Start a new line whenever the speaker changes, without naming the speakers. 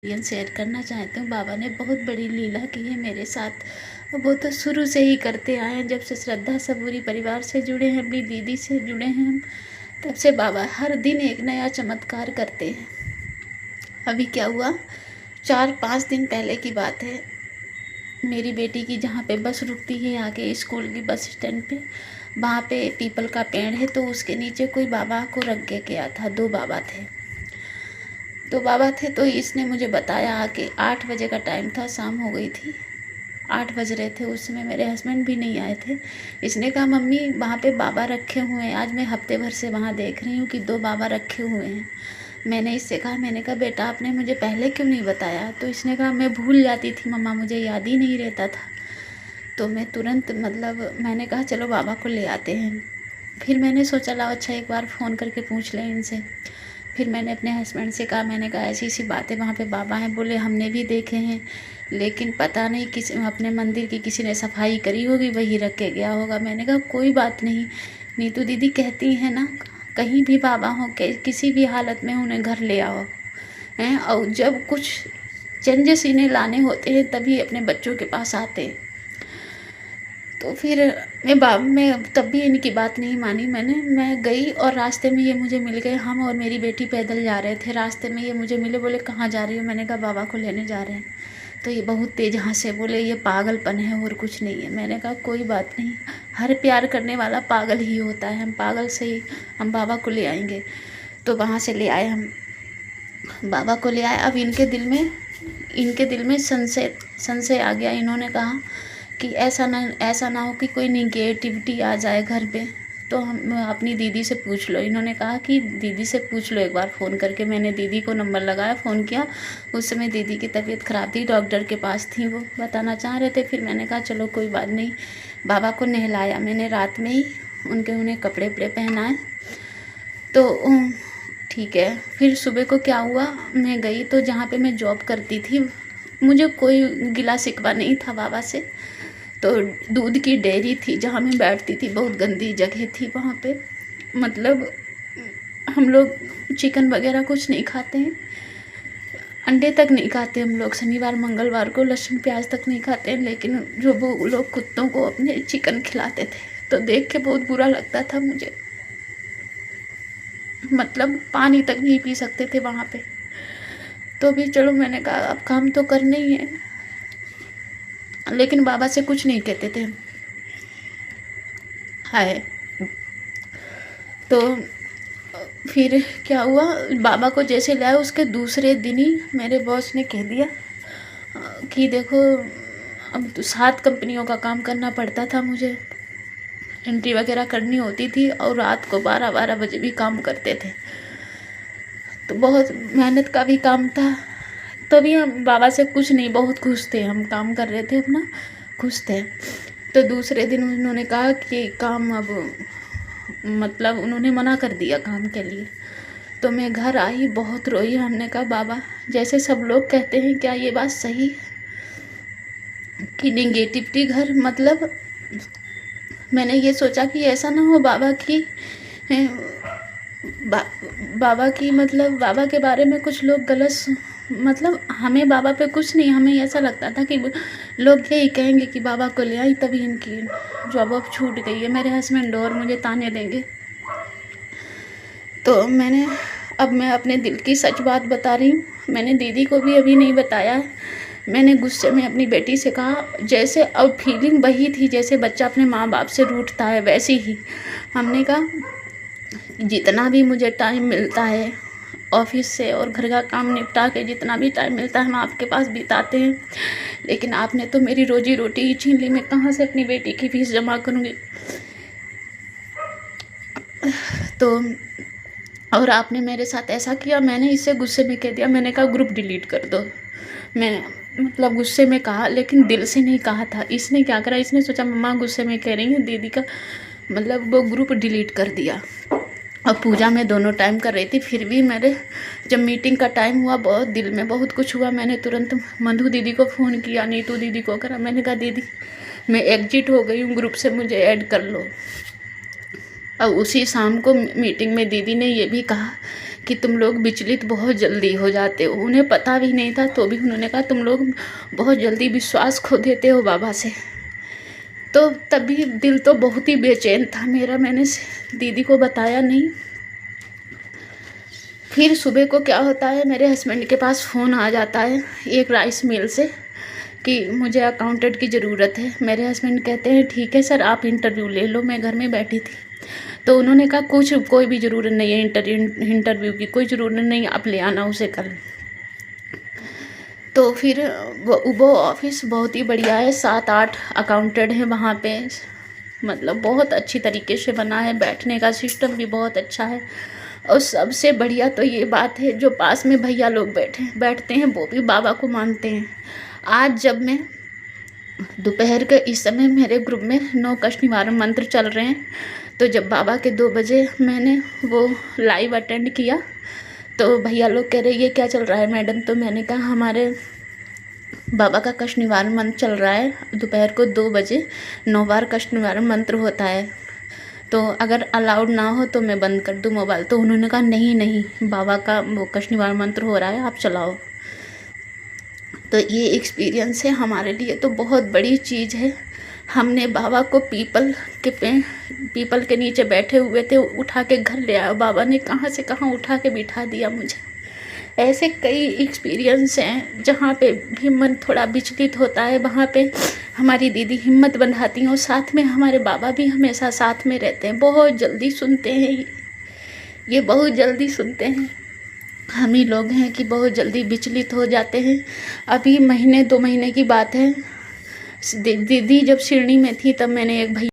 Share करना चाहती हूँ। बाबा ने बहुत बड़ी लीला की है मेरे साथ। वो तो शुरू से ही करते आए हैं, जब से श्रद्धा सबूरी परिवार से जुड़े हैं, अपनी दीदी से जुड़े हैं हम, तब से बाबा हर दिन एक नया चमत्कार करते हैं। अभी क्या हुआ, 4-5 दिन पहले की बात है। मेरी बेटी की जहाँ पे बस रुकती है आगे स्कूल की बस स्टैंड पे, वहाँ पे पीपल का पेड़ है, तो उसके नीचे कोई बाबा को रख के गया था। 2 बाबा थे। तो इसने मुझे बताया आके 8 बजे का टाइम था, शाम हो गई थी, 8 बज रहे थे। उस समय मेरे हस्बैंड भी नहीं आए थे। इसने कहा मम्मी वहाँ पे बाबा रखे हुए हैं, आज मैं हफ्ते भर से वहाँ देख रही हूँ कि 2 बाबा रखे हुए हैं। मैंने इससे कहा, मैंने कहा बेटा आपने मुझे पहले क्यों नहीं बताया? तो इसने कहा मैं भूल जाती थी मम्मा, मुझे याद ही नहीं रहता था। तो मैं तुरंत मैंने कहा चलो बाबा को ले आते हैं। फिर मैंने सोचा लाओ अच्छा एक बार फ़ोन करके पूछ लें इनसे। फिर मैंने अपने हस्बैंड से कहा, मैंने कहा ऐसी ऐसी बात है, वहाँ पे बाबा हैं। बोले हमने भी देखे हैं, लेकिन पता नहीं किसी अपने मंदिर की किसी ने सफाई करी होगी, वही रख के गया होगा। मैंने कहा कोई बात नहीं, नीतू दीदी कहती हैं ना, कहीं भी बाबा हो किसी भी हालत में उन्हें घर ले आओ हैं, और जब कुछ चेंजेस इन्हें लाने होते हैं तभी अपने बच्चों के पास आते हैं। तो फिर मैं तब भी इनकी बात नहीं मानी। मैं गई और रास्ते में ये मुझे मिल गए। हम और मेरी बेटी पैदल जा रहे थे, रास्ते में ये मुझे मिले। बोले कहाँ जा रही हो? मैंने कहा बाबा को लेने जा रहे हैं। तो ये बहुत तेज हंसे, बोले ये पागलपन है और कुछ नहीं है। मैंने कहा कोई बात नहीं, हर प्यार करने वाला पागल ही होता है, हम पागल से ही हम बाबा को ले आएंगे। तो वहाँ से ले आए, हम बाबा को ले आए। अब इनके दिल में संशय आ गया। इन्होंने कहा कि ऐसा ना हो कि कोई निगेटिविटी आ जाए घर पे, तो हम अपनी दीदी से पूछ लो। इन्होंने कहा कि दीदी से पूछ लो एक बार फ़ोन करके। मैंने दीदी को नंबर लगाया, फ़ोन किया। उस समय दीदी की तबीयत ख़राब थी, डॉक्टर के पास थी, वो बताना चाह रहे थे। फिर मैंने कहा चलो कोई बात नहीं। बाबा को नहलाया मैंने रात में ही, उन्हें कपड़े वपड़े पहनाए, तो ठीक है। फिर सुबह को क्या हुआ, मैं गई तो जहाँ पे मैं जॉब करती थी, मुझे कोई गिला शिकवा नहीं था बाबा से। तो दूध की डेयरी थी जहाँ मैं बैठती थी, बहुत गंदी जगह थी वहाँ पे। हम लोग चिकन वगैरह कुछ नहीं खाते हैं, अंडे तक नहीं खाते हम लोग। शनिवार मंगलवार को लहसुन प्याज तक नहीं खाते हैं, लेकिन जो वो लोग कुत्तों को अपने चिकन खिलाते थे, तो देख के बहुत बुरा लगता था मुझे। पानी तक नहीं पी सकते थे वहाँ पे। तो भी चलो मैंने कहा अब काम तो करना ही है, लेकिन बाबा से कुछ नहीं कहते थे हाय। तो फिर क्या हुआ, बाबा को जैसे लाया उसके दूसरे दिन ही मेरे बॉस ने कह दिया कि देखो अब तो 7 कंपनियों का काम करना पड़ता था मुझे, एंट्री वगैरह करनी होती थी, और रात को 12-12 बजे भी काम करते थे। तो बहुत मेहनत का भी काम था। तभी हम बाबा से कुछ नहीं, बहुत खुश थे, हम काम कर रहे थे अपना, खुश थे। तो दूसरे दिन उन्होंने कहा कि काम अब उन्होंने मना कर दिया काम के लिए। तो मैं घर आई, बहुत रोई। हमने कहा बाबा जैसे सब लोग कहते हैं, क्या ये बात सही है कि निगेटिविटी घर, मैंने ये सोचा कि ऐसा ना हो बाबा के बारे में कुछ लोग गलत, हमें बाबा पे कुछ नहीं, हमें ऐसा लगता था कि लोग यही कहेंगे कि बाबा को ले आई तभी इनकी जॉब अब छूट गई है, मेरे हस्बैंड और मुझे ताने देंगे। तो मैं अपने दिल की सच बात बता रही हूँ। मैंने दीदी को भी अभी नहीं बताया है। मैंने गुस्से में अपनी बेटी से कहा, जैसे अब फीलिंग वही थी जैसे बच्चा अपने माँ बाप से रूठता है, वैसी ही। हमने कहा जितना भी मुझे टाइम मिलता है ऑफिस से और घर का काम निपटा के, जितना भी टाइम मिलता है हम आपके पास बिताते हैं, लेकिन आपने तो मेरी रोजी रोटी ही छीन ली। मैं कहाँ से अपनी बेटी की फीस जमा करूँगी? तो और आपने मेरे साथ ऐसा किया। मैंने इससे गुस्से में कह दिया, मैंने कहा ग्रुप डिलीट कर दो। मैं गुस्से में कहा, लेकिन दिल से नहीं कहा था। इसने क्या करा, इसने सोचा मम्मा गुस्से में कह रही है दीदी का, वो ग्रुप डिलीट कर दिया। और पूजा में दोनों टाइम कर रही थी, फिर भी जब मीटिंग का टाइम हुआ, बहुत दिल में बहुत कुछ हुआ। मैंने तुरंत मधु दीदी को फ़ोन किया, नीतू दीदी को करा। मैंने कहा दीदी मैं एग्जिट हो गई हूँ ग्रुप से, मुझे ऐड कर लो। और उसी शाम को मीटिंग में दीदी ने ये भी कहा कि तुम लोग विचलित बहुत जल्दी हो जाते हो। उन्हें पता भी नहीं था तो भी उन्होंने कहा तुम लोग बहुत जल्दी विश्वास खो देते हो बाबा से। तो तभी दिल तो बहुत ही बेचैन था मेरा, मैंने दीदी को बताया नहीं। फिर सुबह को क्या होता है, मेरे हस्बैंड के पास फ़ोन आ जाता है एक राइस मिल से कि मुझे अकाउंटेंट की ज़रूरत है। मेरे हस्बैंड कहते हैं ठीक है सर, आप इंटरव्यू ले लो। मैं घर में बैठी थी तो उन्होंने कहा कोई भी ज़रूरत नहीं है, इंटरव्यू की कोई ज़रूरत नहीं, आप ले आना उसे कल। तो फिर वो ऑफिस बहुत ही बढ़िया है, 7-8 अकाउंटेंट हैं वहाँ पे, मतलब बहुत अच्छी तरीके से बना है, बैठने का सिस्टम भी बहुत अच्छा है। और सबसे बढ़िया तो ये बात है, जो पास में भैया लोग बैठते हैं वो भी बाबा को मानते हैं। आज जब मैं दोपहर के इस समय मेरे ग्रुप में 9 कष्ट निवारण मंत्र चल रहे हैं, तो जब बाबा के 2 बजे मैंने वो लाइव अटेंड किया तो भैया लोग कह रहे ये क्या चल रहा है मैडम। तो मैंने कहा हमारे बाबा का कष्ट निवारण मंत्र चल रहा है, दोपहर को 2 बजे 9 बार कष्ट निवारण मंत्र होता है, तो अगर अलाउड ना हो तो मैं बंद कर दूँ मोबाइल। तो उन्होंने कहा नहीं बाबा का वो कष्ट निवारण मंत्र हो रहा है, आप चलाओ। तो ये एक्सपीरियंस है हमारे लिए, तो बहुत बड़ी चीज़ है। हमने बाबा को पीपल के नीचे बैठे हुए थे, उठा के घर ले आया। बाबा ने कहाँ से कहाँ उठा के बिठा दिया मुझे। ऐसे कई एक्सपीरियंस हैं जहाँ पे भी मन थोड़ा विचलित होता है, वहाँ पे हमारी दीदी हिम्मत बंधाती हैं और साथ में हमारे बाबा भी हमेशा साथ में रहते हैं। बहुत जल्दी सुनते हैं ये बहुत जल्दी सुनते हैं। हम ही लोग हैं कि बहुत जल्दी विचलित हो जाते हैं। अभी 1-2 महीने की बात है, दीदी जब शिरडी में थी तब मैंने एक भैया